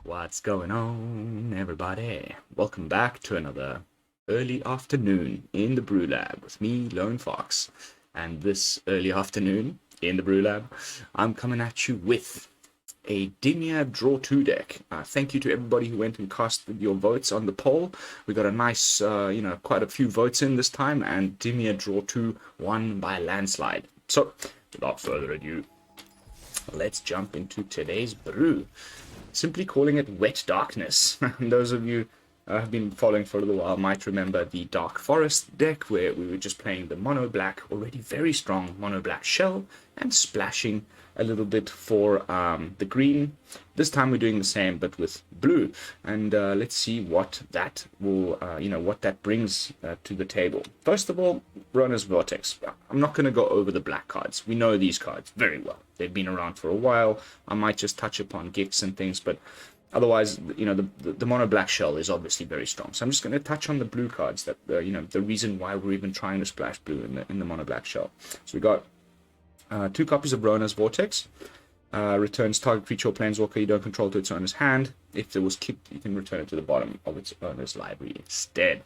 What's going on, everybody? Welcome back to another early afternoon in the BrewLab with me, Lone Fox. And this early afternoon in the BrewLab, I'm coming at you with a Dimir Draw 2 deck. Thank you to everybody who went and cast your votes on the poll. We got a nice, quite a few votes in this time, and Dimir Draw 2 won by a landslide. So, without further ado, let's jump into today's brew. Simply calling it Wet Darkness. Those of you have been following for a little while might remember the Dark Forest deck, where we were just playing the mono black, already very strong mono black shell, and splashing a little bit for the green. This time we're doing the same but with blue, and let's see what that will what that brings to the table. First of all, Rona's Vortex. I'm not going to go over the black cards. We know these cards very well. They've been around for a while. I might just touch upon Gix and things, but otherwise, the mono black shell is obviously very strong. So I'm just going to touch on the blue cards that the reason why we're even trying to splash blue in the mono black shell. So we got 2 copies of Rona's Vortex. Returns target creature or planeswalker you don't control to its owner's hand. If it was kicked, you can return it to the bottom of its owner's library instead.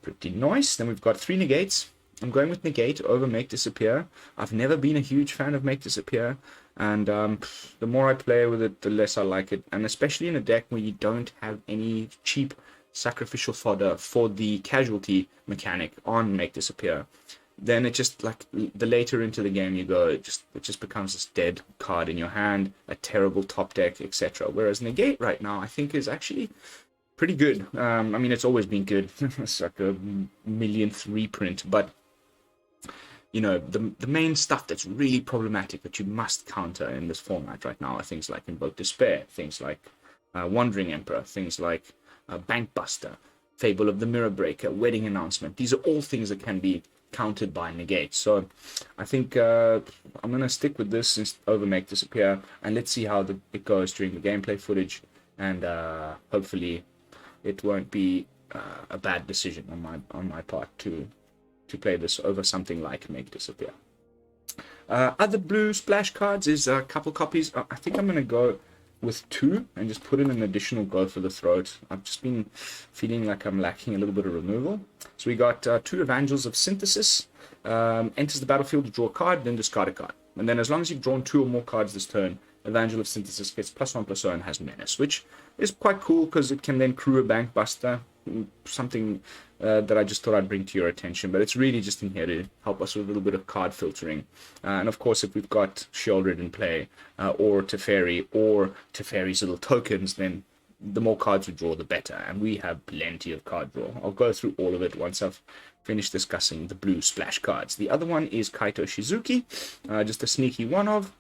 Pretty nice. Then we've got 3 negates. I'm going with Negate over Make Disappear. I've never been a huge fan of Make Disappear, and the more I play with it, the less I like it. And especially in a deck where you don't have any cheap sacrificial fodder for the casualty mechanic on Make Disappear, then it just, like, the later into the game you go, it just becomes this dead card in your hand, a terrible top deck, etc. Whereas Negate right now, I think, is actually pretty good. I mean, it's always been good. It's like a millionth reprint, but the main stuff that's really problematic that you must counter in this format right now are things like Invoke Despair, things like Wandering Emperor, things like Bankbuster, Fable of the Mirror Breaker, Wedding Announcement. These are all things that can be countered by Negate. So I think I'm going to stick with this over Make Disappear, and let's see how it goes during the gameplay footage, and hopefully it won't be a bad decision on my part to play this over something like Make Disappear. Other blue splash cards is a couple copies. I think I'm going to go with 2 and just put in an additional Go for the Throat. I've just been feeling like I'm lacking a little bit of removal. So we got 2 Evangels of Synthesis. Enters the battlefield to draw a card, then discard a card. And then as long as you've drawn 2 or more cards this turn, Evangel of Synthesis gets +1/+0 and has Menace, which is quite cool because it can then crew a Bankbuster, something that I just thought I'd bring to your attention. But it's really just in here to help us with a little bit of card filtering. And of course, if we've got Sheoldred in play, or Teferi, or Teferi's little tokens, then the more cards we draw, the better. And we have plenty of card draw. I'll go through all of it once I've finished discussing the blue splash cards. The other one is Kaito Shizuki, just a sneaky one-of.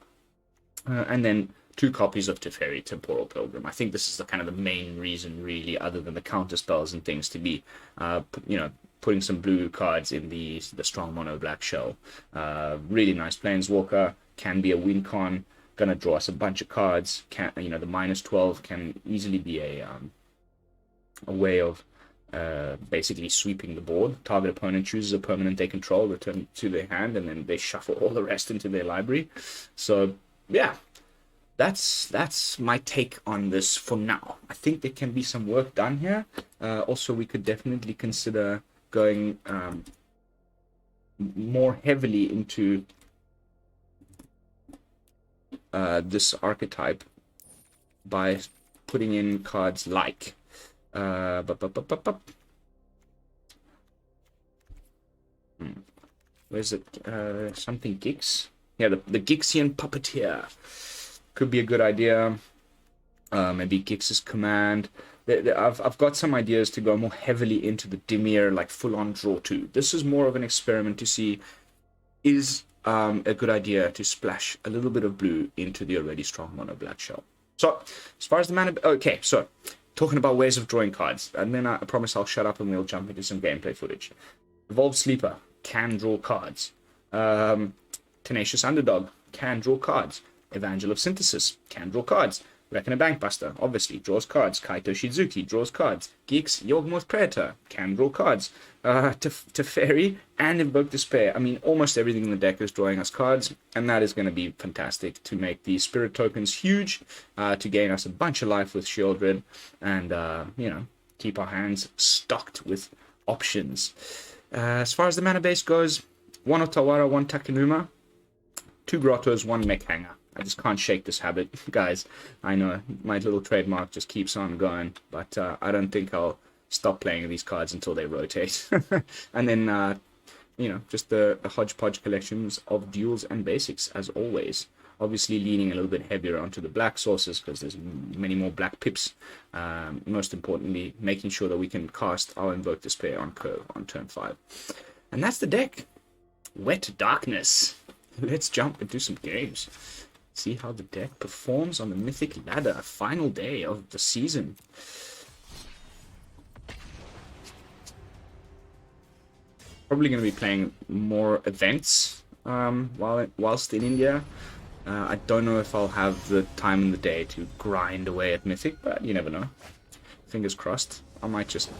And then 2 copies of Teferi, Temporal, Pilgrim. I think this is the kind of the main reason, really, other than the counter spells and things, to be, putting some blue cards in the strong mono black shell. Really nice planeswalker, can be a win con, gonna draw us a bunch of cards. The -12 can easily be a way of basically sweeping the board. Target opponent chooses a permanent they control, return it to their hand, and then they shuffle all the rest into their library. So yeah, that's my take on this for now. I think there can be some work done here. Also, we could definitely consider going more heavily into this archetype by putting in cards like where's it? Something Gix? Yeah, the Gixian Puppeteer could be a good idea. Maybe Gix's Command. I've got some ideas to go more heavily into the Dimir, like full-on draw 2. This is more of an experiment to see, is a good idea to splash a little bit of blue into the already strong mono black shell. So, as far as the mana... Okay, so, talking about ways of drawing cards, and then I promise I'll shut up and we'll jump into some gameplay footage. Evolved Sleeper can draw cards. Tenacious Underdog can draw cards. Evangel of Synthesis can draw cards. Reckoner Bankbuster, obviously, draws cards. Kaito Shizuki, draws cards. Geeks, Yawgmoth Praetor, can draw cards. Teferi, and Invoke Despair. I mean, almost everything in the deck is drawing us cards, and that is going to be fantastic to make these spirit tokens huge, to gain us a bunch of life with Sheoldred, and, you know, keep our hands stocked with options. As far as the mana base goes, 1 Otawara, 1 Takenuma, 2 Grottos, 1 Mech Hangar. I just can't shake this habit, guys. I know my little trademark just keeps on going, but I don't think I'll stop playing these cards until they rotate. And then, you know, just the hodgepodge collections of duels and basics, as always. Obviously leaning a little bit heavier onto the black sources, because there's many more black pips. Most importantly, making sure that we can cast our Invoke Despair on curve on turn 5. And that's the deck. Wet Darkness. Let's jump into some games. See how the deck performs on the Mythic Ladder, final day of the season. Probably going to be playing more events whilst in India. I don't know if I'll have the time in the day to grind away at Mythic, but you never know. Fingers crossed. I might just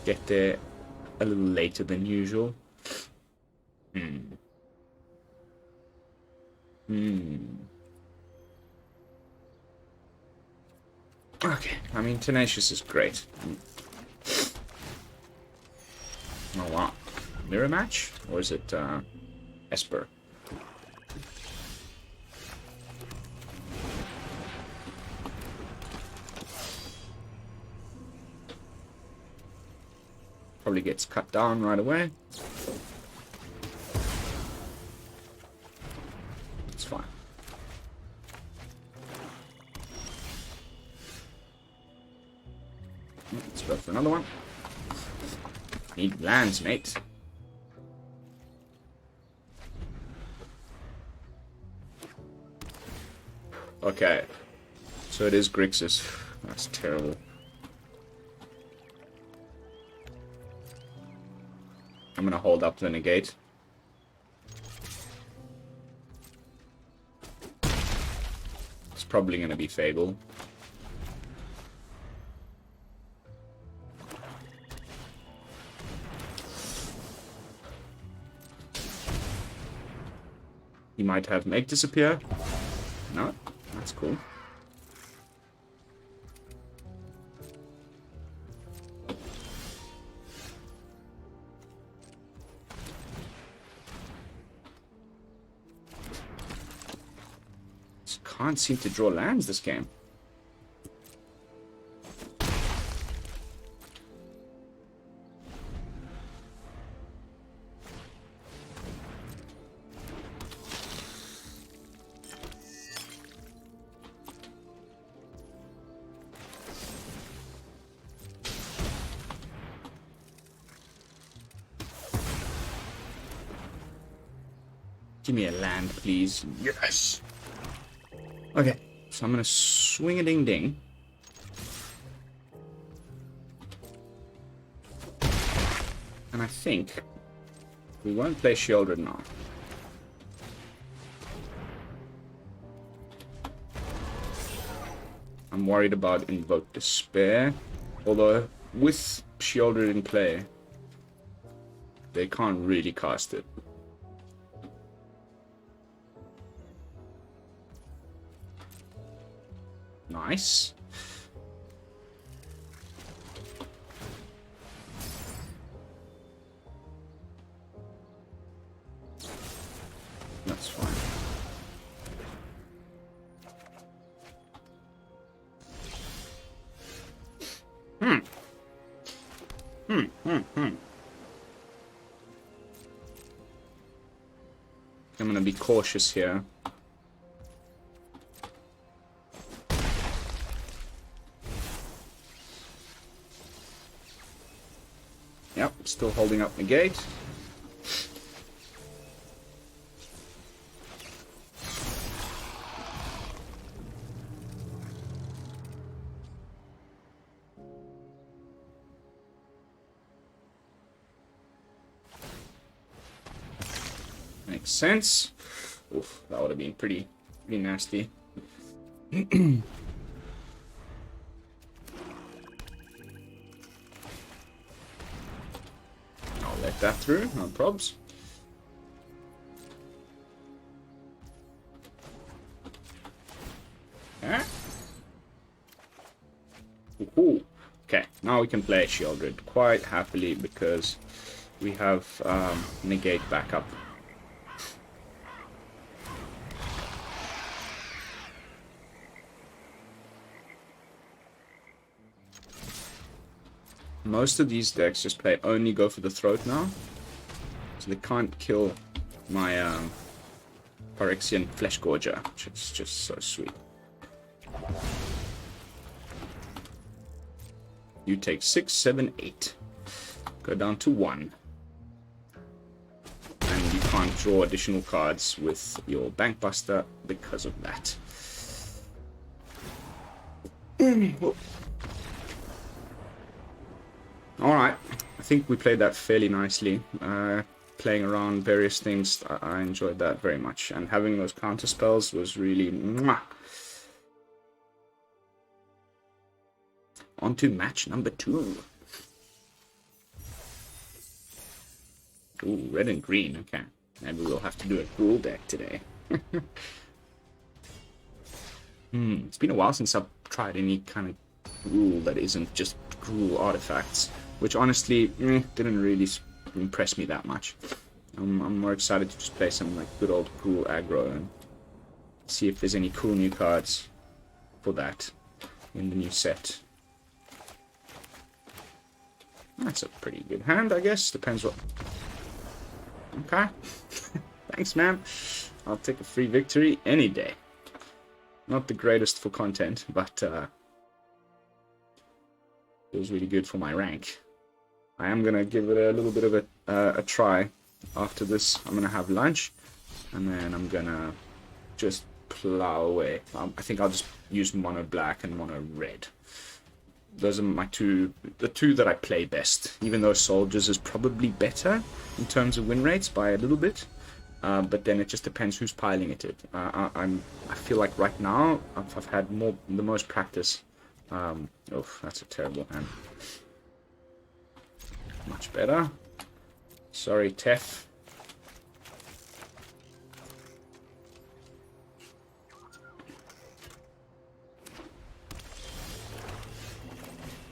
get there a little later than usual. Okay, I mean, Tenacious is great. Oh, wow. Mirror match? Or is it, Esper? Probably gets cut down right away. It's fine. Let's go for another one. Need lands, mate. Okay. So it is Grixis. That's terrible. I'm gonna hold up the Negate. It's probably gonna be Fable. He might have Make Disappear. No, that's cool. Just can't seem to draw lands this game. Give me a land, please. Yes! Okay, so I'm gonna swing a ding ding. And I think we won't play Sheoldred now. I'm worried about Invoke Despair. Although, with Sheoldred in play, they can't really cast it. Nice. That's fine. I'm gonna be cautious here. Yep, still holding up Negate. Makes sense. Oof, that would have been pretty nasty. get that through, no probs. Okay. Ooh. Okay, now we can play Sheoldred quite happily because we have Negate backup. Most of these decks just play only go for the throat now, so they can't kill my Phyrexian Fleshgorger, which is just so sweet. You take 6, 7, 8. Go down to 1. And you can't draw additional cards with your Bankbuster because of that. Alright, I think we played that fairly nicely. Playing around various things, I enjoyed that very much. And having those counter spells was really... mwah. On to match number 2. Ooh, red and green. Okay. Maybe we'll have to do a Gruul deck today. It's been a while since I've tried any kind of Gruul that isn't just Gruul artifacts. Which honestly, didn't really impress me that much. I'm more excited to just play some like good old Gruul aggro and see if there's any cool new cards for that in the new set. That's a pretty good hand, I guess. Depends what... Okay. Thanks, man. I'll take a free victory any day. Not the greatest for content, but feels really good for my rank. I am going to give it a little bit of a try after this. I'm going to have lunch, and then I'm going to just plow away. I think I'll just use mono black and mono red. Those are my the two that I play best, even though Soldiers is probably better in terms of win rates by a little bit, but then it just depends who's piling it. I feel like right now I've had the most practice. Oh, that's a terrible hand. Much better. Sorry, Tef.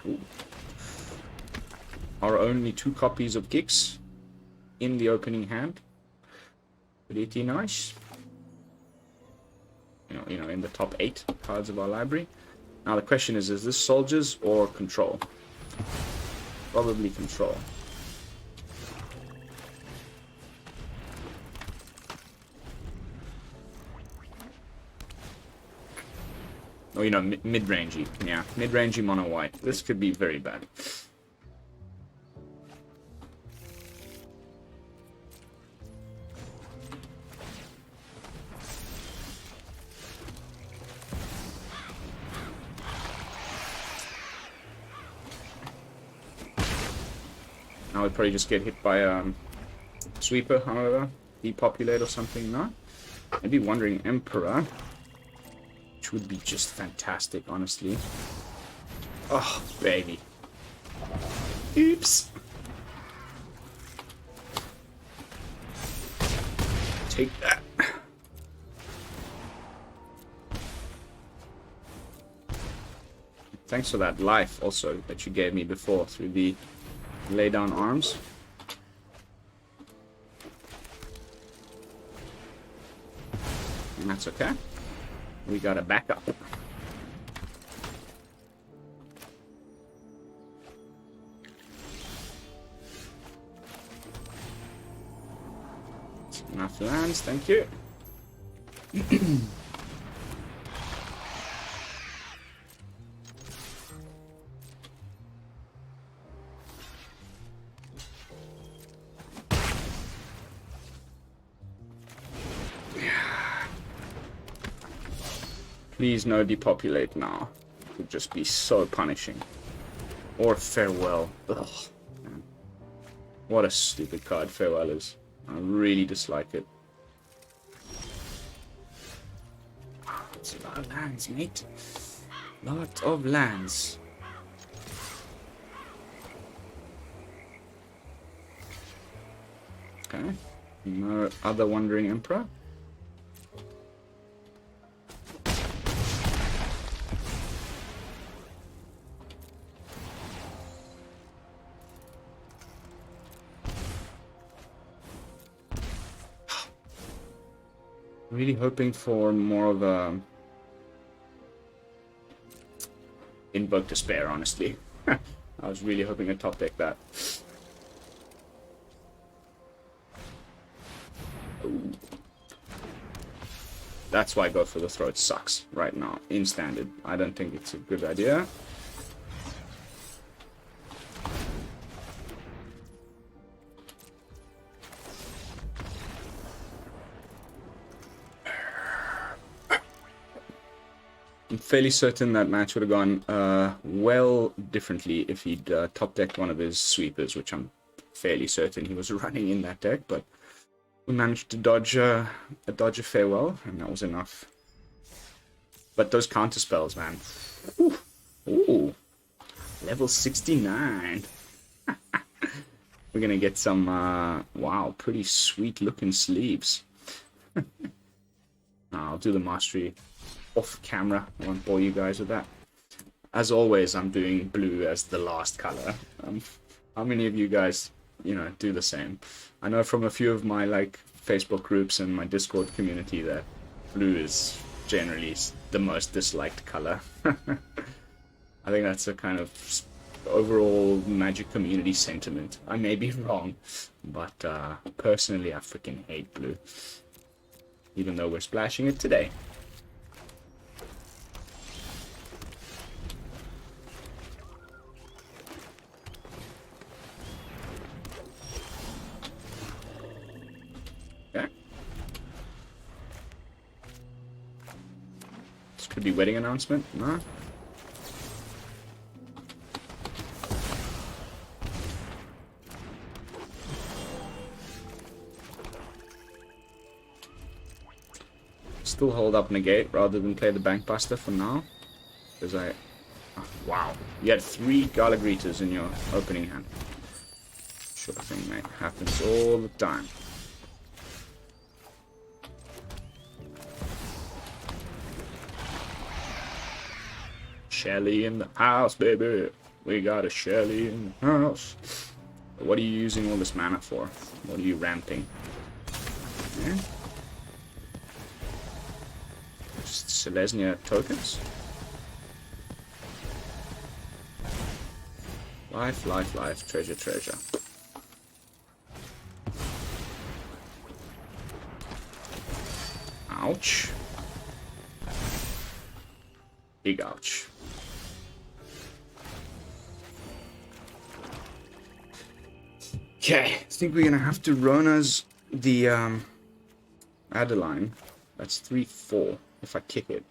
Ooh. Are only 2 copies of Gix in the opening hand. Pretty nice. You know, in the top 8 cards of our library. Now the question is this Soldiers or Control? Probably Control. Oh, you know, mid-rangey. Yeah, mid-rangey mono white. This could be very bad. Now we'd probably just get hit by Sweeper, however, depopulate or something. No, I'd be wondering Emperor, which would be just fantastic, honestly. Oh, baby. Oops. Take that. Thanks for that life also that you gave me before through the lay down arms. And that's okay. We got a backup. Enough lands, thank you. Please no depopulate now. It would just be so punishing. Or Farewell. Ugh. Man. What a stupid card Farewell is. I really dislike it. It's a lot of lands, mate. Lot of lands. Okay. No other Wandering Emperor. Really hoping for more of a Invoke Despair, honestly. I was really hoping to top deck that. Ooh. That's why Go for the Throat sucks right now in Standard. I don't think it's a good idea. I'm fairly certain that match would have gone well differently if he'd top decked one of his sweepers, which I'm fairly certain he was running in that deck, but we managed to dodge a farewell, and that was enough. But those counter spells, man. Ooh, ooh. Level 69. We're gonna get some wow, pretty sweet looking sleeves. I'll do the mastery off camera. I won't bore you guys with that. As always, I'm doing blue as the last color. How many of you guys, do the same? I know from a few of my Facebook groups and my Discord community that blue is generally the most disliked color. I think that's a kind of overall Magic community sentiment. I may be wrong, but personally I freaking hate blue. Even though we're splashing it today. Could be wedding announcement. No. Still hold up Negate rather than play the Bankbuster for now. Because oh, wow. You had 3 Gala Greeters in your opening hand. Sure thing, mate. Happens all the time. Shelly in the house, baby. We got a Shelly in the house. What are you using all this mana for? What are you ramping? Yeah. Just Selesnya tokens? Life, life, life. Treasure, treasure. Ouch. Big ouch. Okay, I think we're gonna have to Rona's the Adeline. That's 3/4 if I kick it.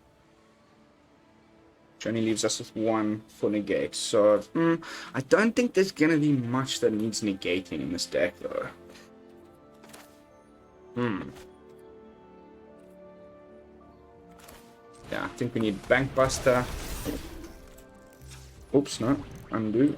Which only leaves us with 1 for Negate. So I don't think there's gonna be much that needs negating in this deck though. Yeah, I think we need Bankbuster. Oops, no. Undo.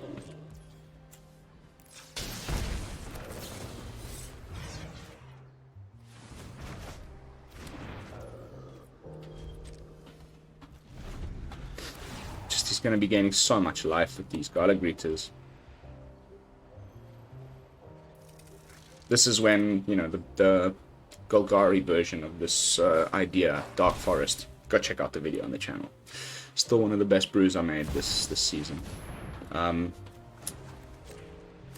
He's going to be gaining so much life with these Gala Greeters. This is when, the Golgari version of this idea, Dark Forest. Go check out the video on the channel. Still one of the best brews I made this season.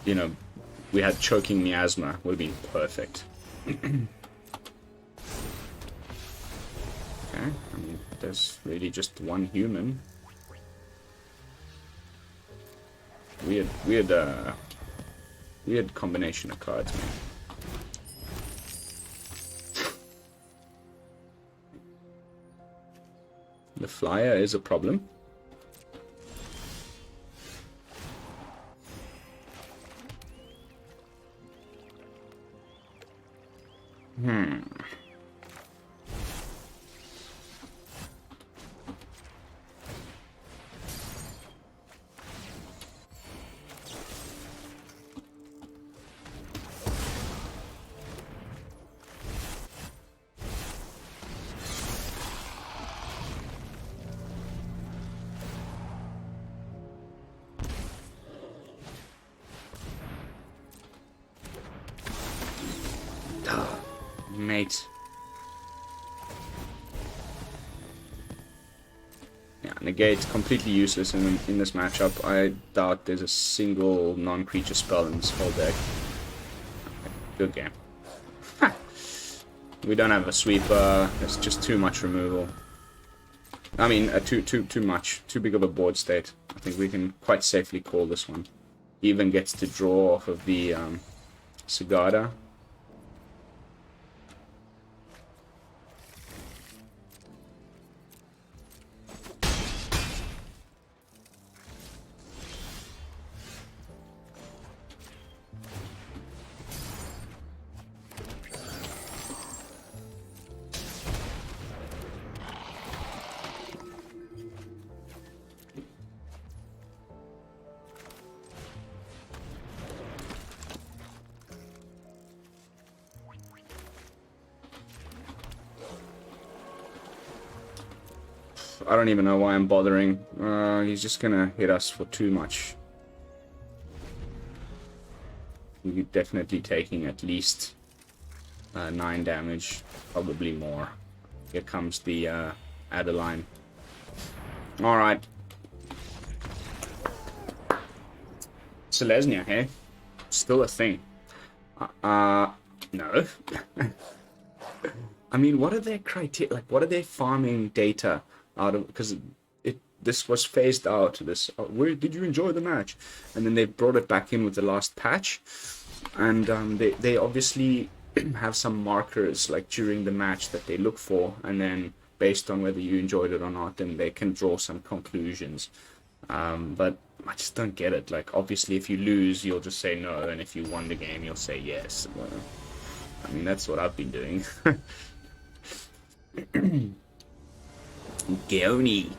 We had Choking Miasma. Would have been perfect. Okay, I mean, there's really just one human. Weird combination of cards, man. The flyer is a problem. Mate. Yeah, Negate completely useless in this matchup. I doubt there's a single non-creature spell in this whole deck. Good game. Ha! We don't have a sweeper. It's just too much removal. I mean, too much. Too big of a board state. I think we can quite safely call this one. He even gets to draw off of the Sagada. I don't even know why I'm bothering. He's just gonna hit us for too much. We're definitely taking at least 9 damage, probably more. Here comes the Adeline. Alright. Selesnya, hey? Still a thing. No. I mean, what are their criteria? Like, what are their farming data out of? Because this was phased out. Where did you enjoy the match? And then they brought it back in with the last patch, and they obviously have some markers like during the match that they look for, and then based on whether you enjoyed it or not, then they can draw some conclusions. But I just don't get it. Like, obviously, if you lose, you'll just say no, and if you won the game, you'll say yes. Well, I mean, that's what I've been doing. Geoni.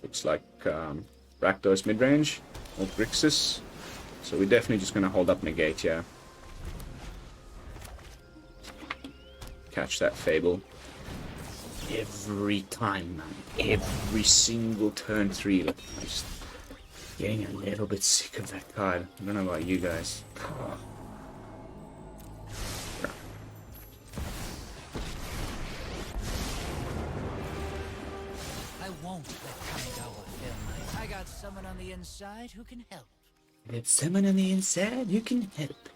Looks like Rakdos midrange or Grixis. So we're definitely just going to hold up Negate, yeah. Catch that Fable. Every time, man. Every single turn 3. Like, I'm just getting a little bit sick of that card. I don't know about you guys. Oh. I won't let Kamigawa fail me. I got someone on the inside who can help. There's someone on the inside who can help.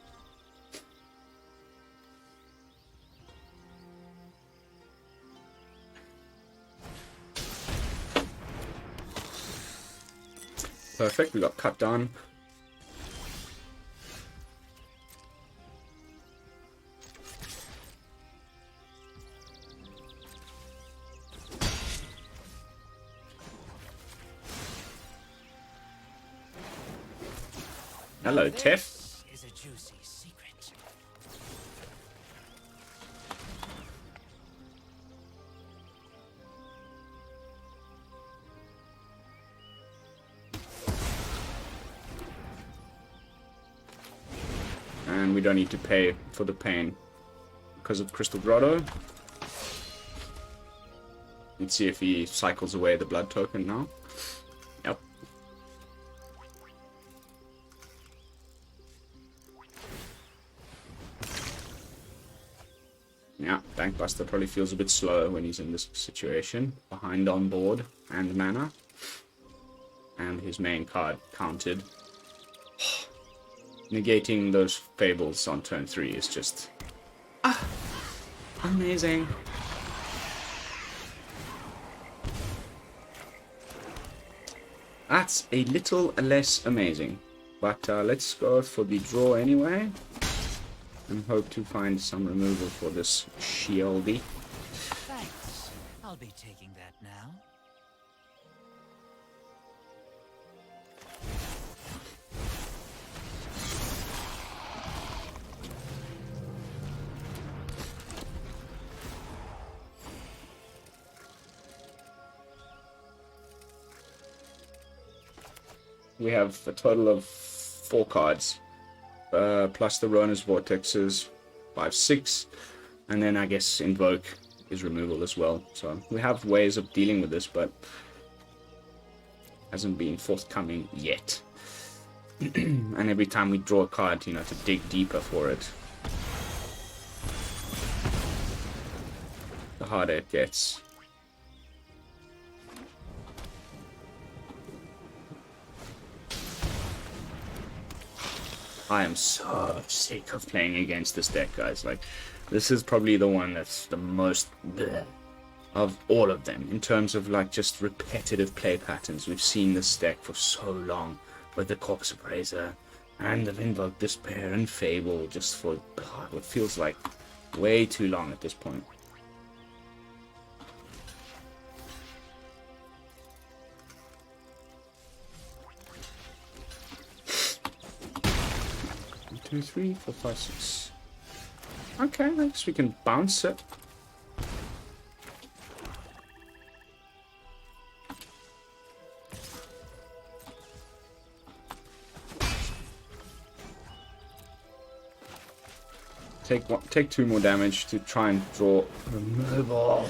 Perfect, we got cut down. Hello, Tef. Is a juicy secret. And we don't need to pay for the pain because of Crystal Grotto. Let's see if he cycles away the blood token now. Yep. Yeah, Bankbuster probably feels a bit slow when he's in this situation. Behind on board and mana. And his main card counted. Negating those Fables on turn 3 is just... amazing. That's a little less amazing. But let's go for the draw anyway. And hope to find some removal for this Sheoldy. Thanks. I'll be taking that now. We have a total of 4 cards. plus the Rona's Vortexes, 5-6. And then I guess Invoke is removal as well. So we have ways of dealing with this, but hasn't been forthcoming yet. And every time we draw a card, you know, to dig deeper for it, the harder it gets. I am so sick of playing against this deck, guys. Like, this is probably the one that's the most bleh of all of them in terms of like just repetitive play patterns. We've seen this deck for so long with the Corpse Appraiser and the Invoke Despair and Fable, just for what feels like way too long at this point. Two, 3, 4, 5, 6. Okay, I guess we can bounce it. Take 2 more damage to try and draw removal.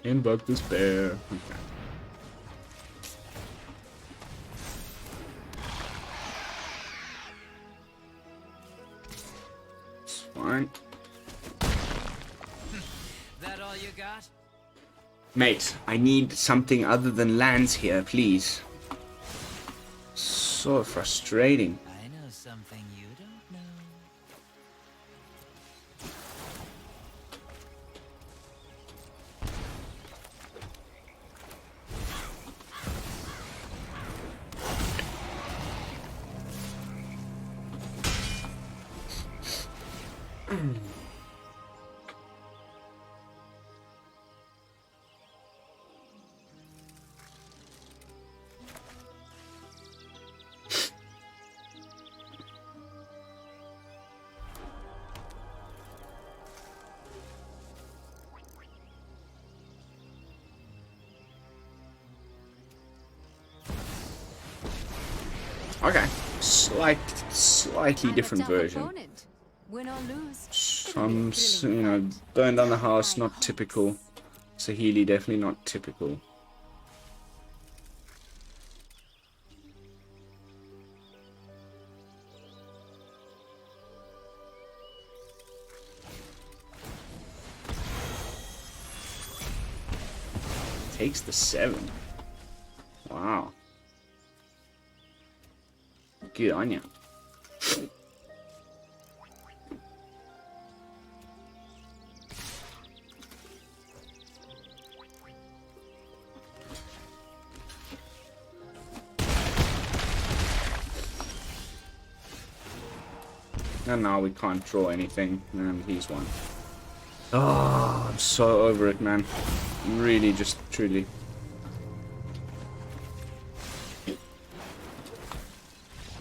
Invoke Despair. Okay. It's fine. That all you got? Mate, I need something other than lands here, please. So frustrating. I know something you don't know. Okay, slightly different version. Win or lose. Some, you know, burn down the house, not typical. Sahili, definitely not typical. Takes the 7. Wow. Good on ya. And now we can't draw anything, and he's won. Oh, I'm so over it, man. Really, just truly.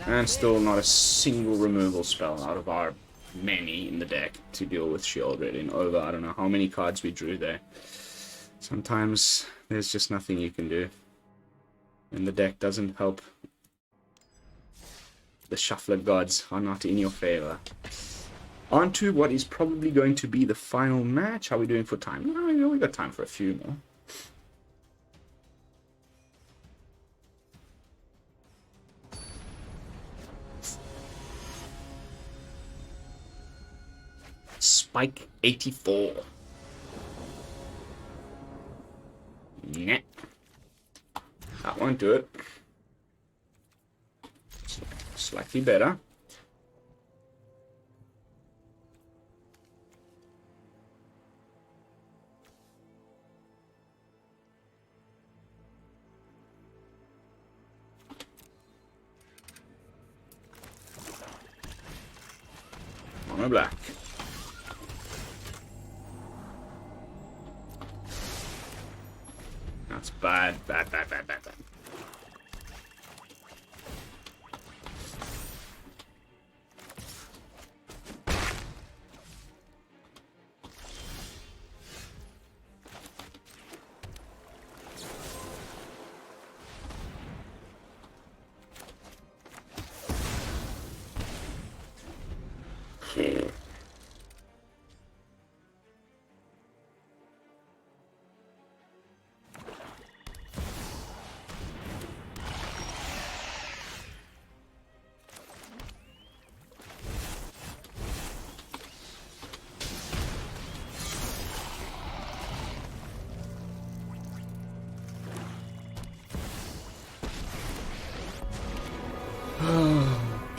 And still not a single removal spell out of our many in the deck to deal with Sheoldred in over, I don't know how many cards we drew there. Sometimes there's just nothing you can do. And the deck doesn't help. The shuffler gods are not in your favor. On to what is probably going to be the final match. How are we doing for time? No, we got time for a few more. Spike 84. Nah. That won't do it. Slightly better. No black. That's bad, bad, bad, bad, bad, bad.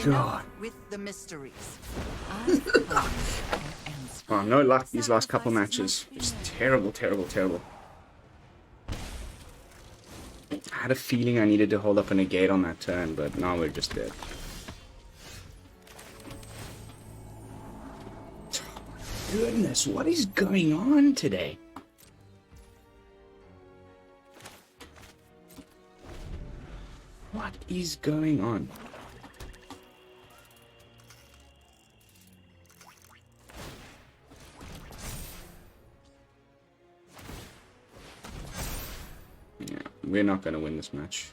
Enough with the mysteries. Oh, no luck these last couple matches. Just terrible, terrible, terrible. I had a feeling I needed to hold up a negate on that turn, but now we're just dead. Goodness, what is going on today? What is going on? Yeah, we're not going to win this match.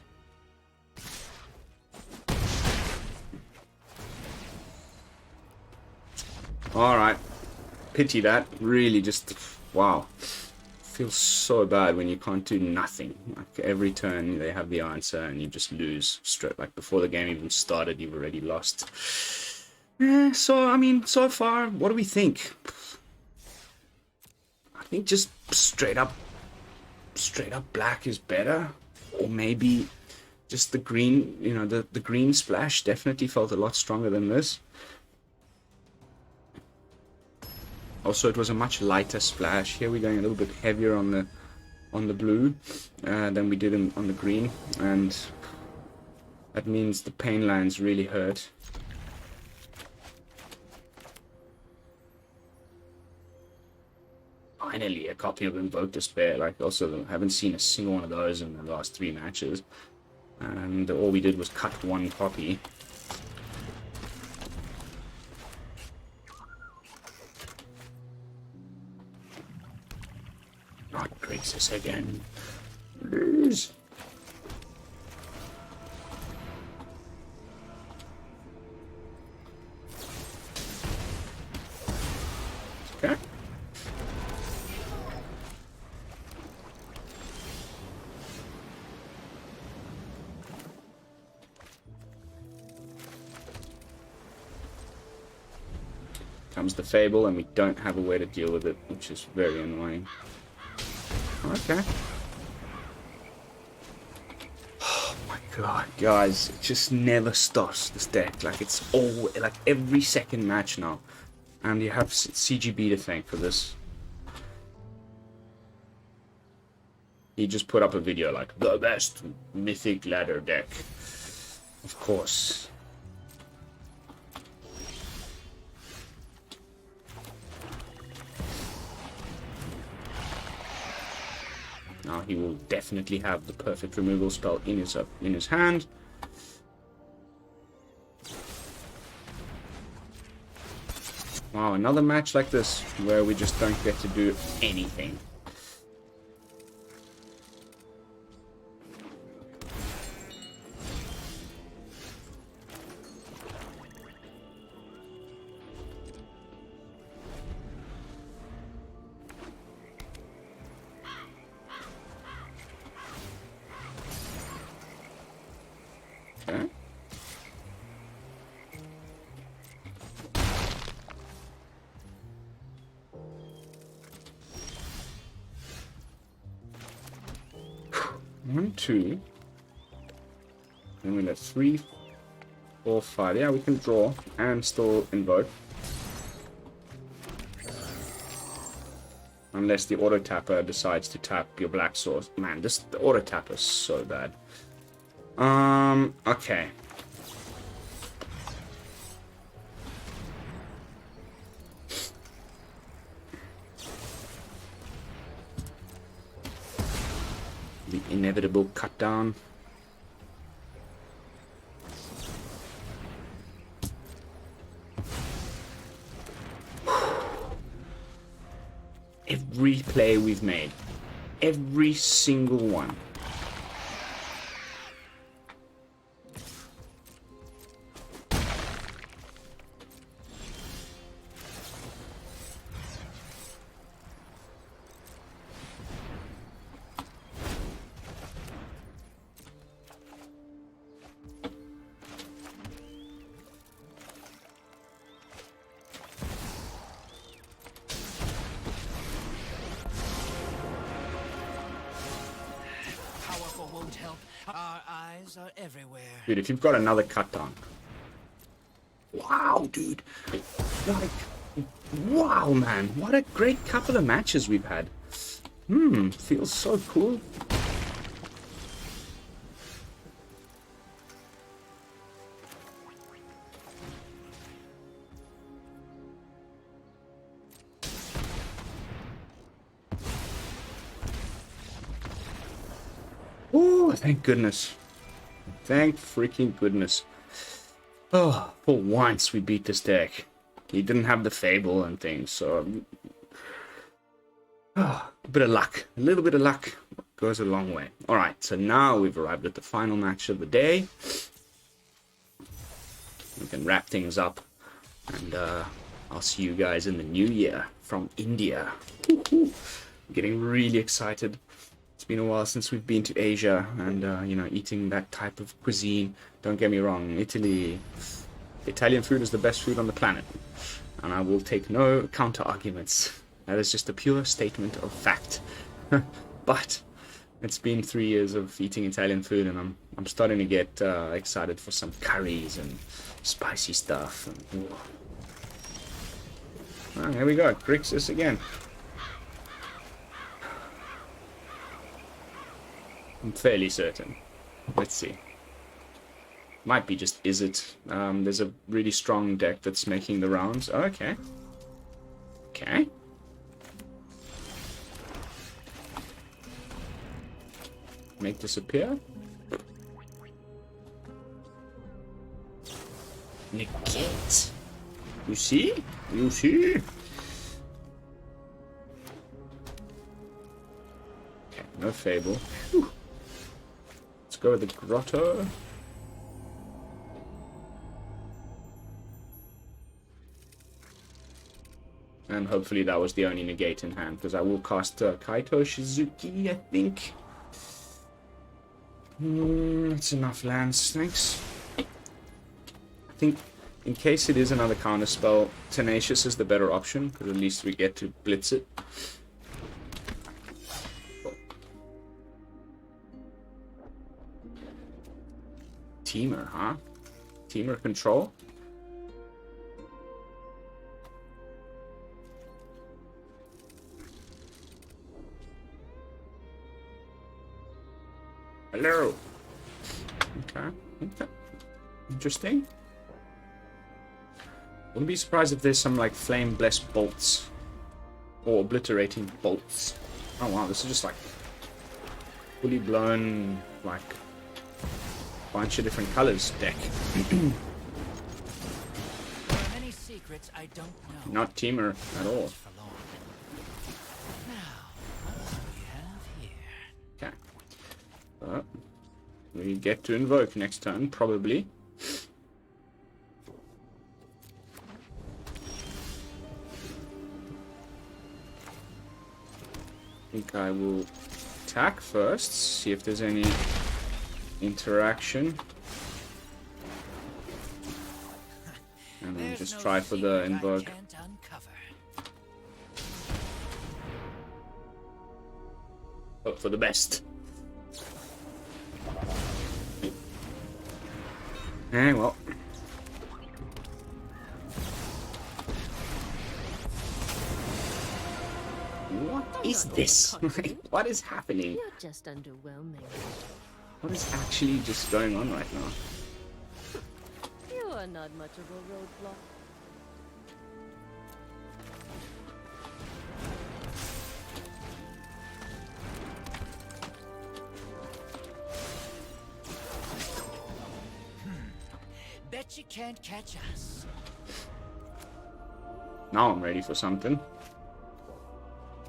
Alright. Pity that. Really just... Wow. Feels so bad when you can't do nothing. Like every turn they have the answer and you just lose straight. Like before the game even started, you've already lost. So, I mean, so far, what do we think? I think just straight up black is better. Or maybe just the green, you know, the green splash definitely felt a lot stronger than this. Also, it was a much lighter splash. Here we're going a little bit heavier on the blue than we did on the green, and that means the pain lines really hurt. Finally, a copy of Invoke Despair. Like, also, I haven't seen a single one of those in the last 3 matches, and all we did was cut one copy. Not Graces again. Lose. Okay. Comes the Fable, and we don't have a way to deal with it, which is very annoying. Okay. Oh my god, guys, it just never stops, this deck. Like, it's all, like, every second match now. And you have CGB to thank for this. He just put up a video like, the best mythic ladder deck. Of course. Now he will definitely have the perfect removal spell in his hand. Wow, another match like this where we just don't get to do anything. Okay. One, two. Then we got 3, 4, 5. Yeah, we can draw and still invoke. Unless the auto tapper decides to tap your black source. Man, the auto tapper is so bad. Okay. The inevitable cut down. Every play we've made. Every single one. Won't help. Our eyes are everywhere. Dude, if you've got another cut down. Wow, dude. Like, wow, man. What a great couple of matches we've had. Feels so cool. Oh, thank goodness. Thank freaking goodness. Oh, for once we beat this deck. He didn't have the Fable and things, so... a bit of luck. A little bit of luck goes a long way. Alright, so now we've arrived at the final match of the day. We can wrap things up. And I'll see you guys in the new year from India. I'm getting really excited. It's been a while since we've been to Asia and, you know, eating that type of cuisine. Don't get me wrong, Italian food is the best food on the planet. And I will take no counter arguments. That is just a pure statement of fact. But it's been 3 years of eating Italian food and I'm starting to get excited for some curries and spicy stuff. And, oh, here we go, Grixis again. I'm fairly certain. Let's see. Might be just Izzet. There's a really strong deck that's making the rounds. Oh, okay. Okay. Make disappear. Negate. You see? You see? Okay, no Fable. Whew. Let's go with the Grotto. And hopefully that was the only Negate in hand, because I will cast Kaito Shizuki, I think. That's enough lands, thanks. I think in case it is another counter spell, Tenacious is the better option, because at least we get to blitz it. Temur, huh? Temur control? Hello. Okay. Okay. Interesting. Wouldn't be surprised if there's some like flame blessed bolts or obliterating bolts. Oh wow, this is just like fully blown like bunch of different colors deck. There are many secrets I don't know. Not Temur at all. Now, what do we have here? Okay. We get to invoke next turn, probably. I think I will attack first, see if there's any interaction. And then just try for the invoke. Hope for the best. Eh, well. What is this? What is happening? You're just underwhelming. What is actually just going on right now? You are not much of a roadblock. but you can't catch us. Now I'm ready for something.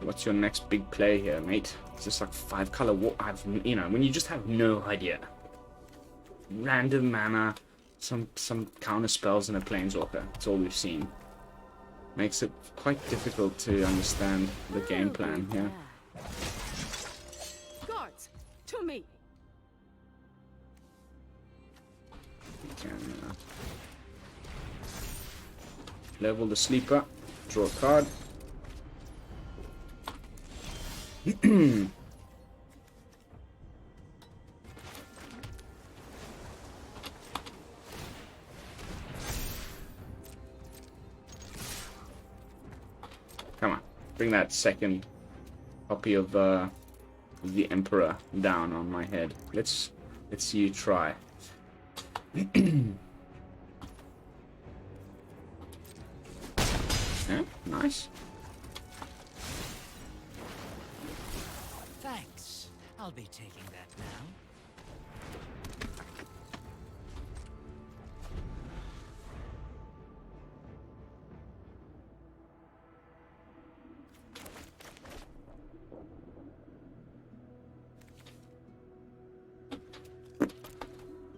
What's your next big play here, mate? Is this like 5-color war? You know, when you just have no idea. Random mana, some counter spells and a planeswalker. That's all we've seen. Makes it quite difficult to understand the game plan here. Guards, to me. Can level the sleeper, draw a card. Come on, bring that second copy of the Emperor down on my head. Let's see you try. Yeah, nice. Thanks. I'll be taking that now.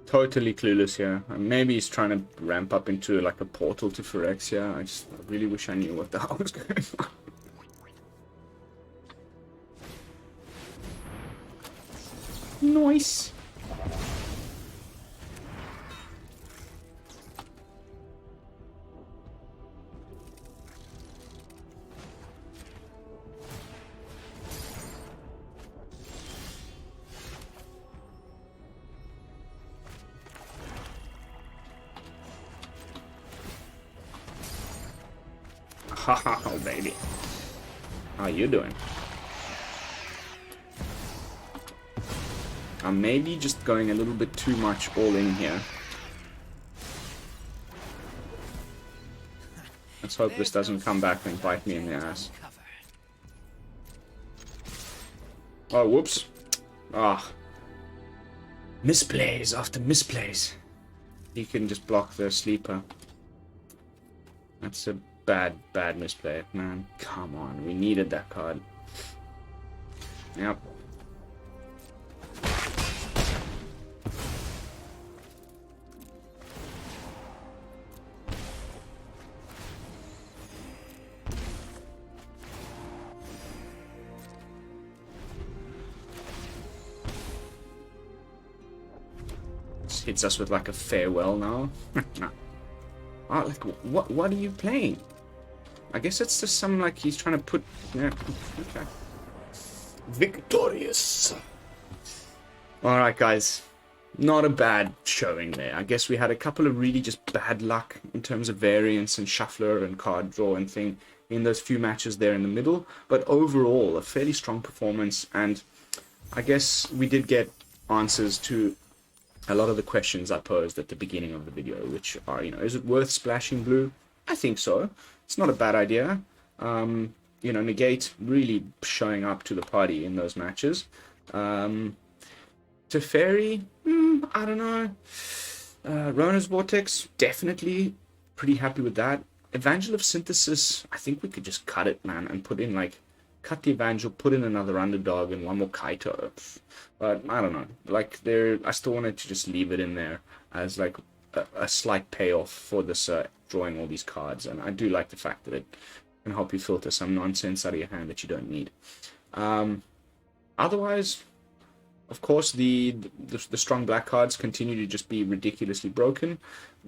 Totally clueless here. Maybe he's trying to ramp up into like a portal to Phyrexia. I really wish I knew what the hell was going on. Nice. Oh, baby. How you doing? I'm maybe just going a little bit too much all in here. Let's hope this doesn't come back and bite me in the ass. Oh, whoops. Ah. Misplays after misplays. He can just block the sleeper. That's a bad misplay, man. Come on, we needed that card. Yep. Just hits us with like a farewell now. Oh, like, what are you playing? I guess it's just some, like, he's trying to put... Yeah, okay. Victorious! Alright, guys. Not a bad showing there. I guess we had a couple of really just bad luck in terms of variance and shuffler and card draw and thing in those few matches there in the middle. But overall, a fairly strong performance. And I guess we did get answers to a lot of the questions I posed at the beginning of the video, which are, you know, is it worth splashing blue? I think so. It's not a bad idea. You know, Negate really showing up to the party in those matches. Teferi, I don't know. Rona's Vortex, definitely pretty happy with that. Evangel of Synthesis, I think we could just cut it, man, and put in, like, cut the Evangel, put in another Underdog and one more Kaito. But I don't know. Like, I still wanted to just leave it in there as, like, a slight payoff for this drawing all these cards. And I do like the fact that it can help you filter some nonsense out of your hand that you don't need. Otherwise, of course, the strong black cards continue to just be ridiculously broken.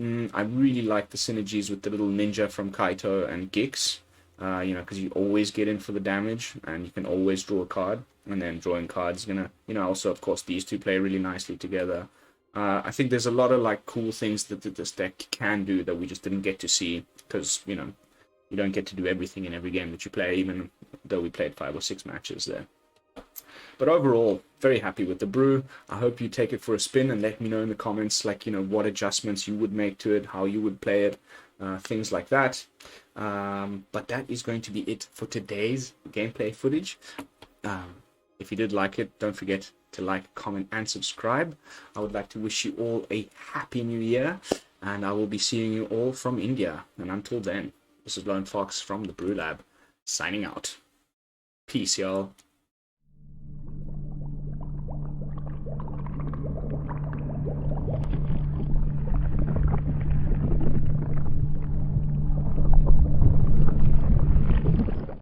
I really like the synergies with the little ninja from Kaito and Gix. You know, because you always get in for the damage, and you can always draw a card, and then drawing cards gonna, you know, also, of course, these two play really nicely together. I think there's a lot of, like, cool things that this deck can do that we just didn't get to see, because, you know, you don't get to do everything in every game that you play, even though we played 5 or 6 matches there. But overall, very happy with the brew. I hope you take it for a spin and let me know in the comments, like, you know, what adjustments you would make to it, how you would play it, things like that. But that is going to be it for today's gameplay footage. If you did like it, don't forget to like, comment, and subscribe. I would like to wish you all a happy new year. And I will be seeing you all from India. And until then, this is Lone Fox from the BrewLab, signing out. Peace, y'all.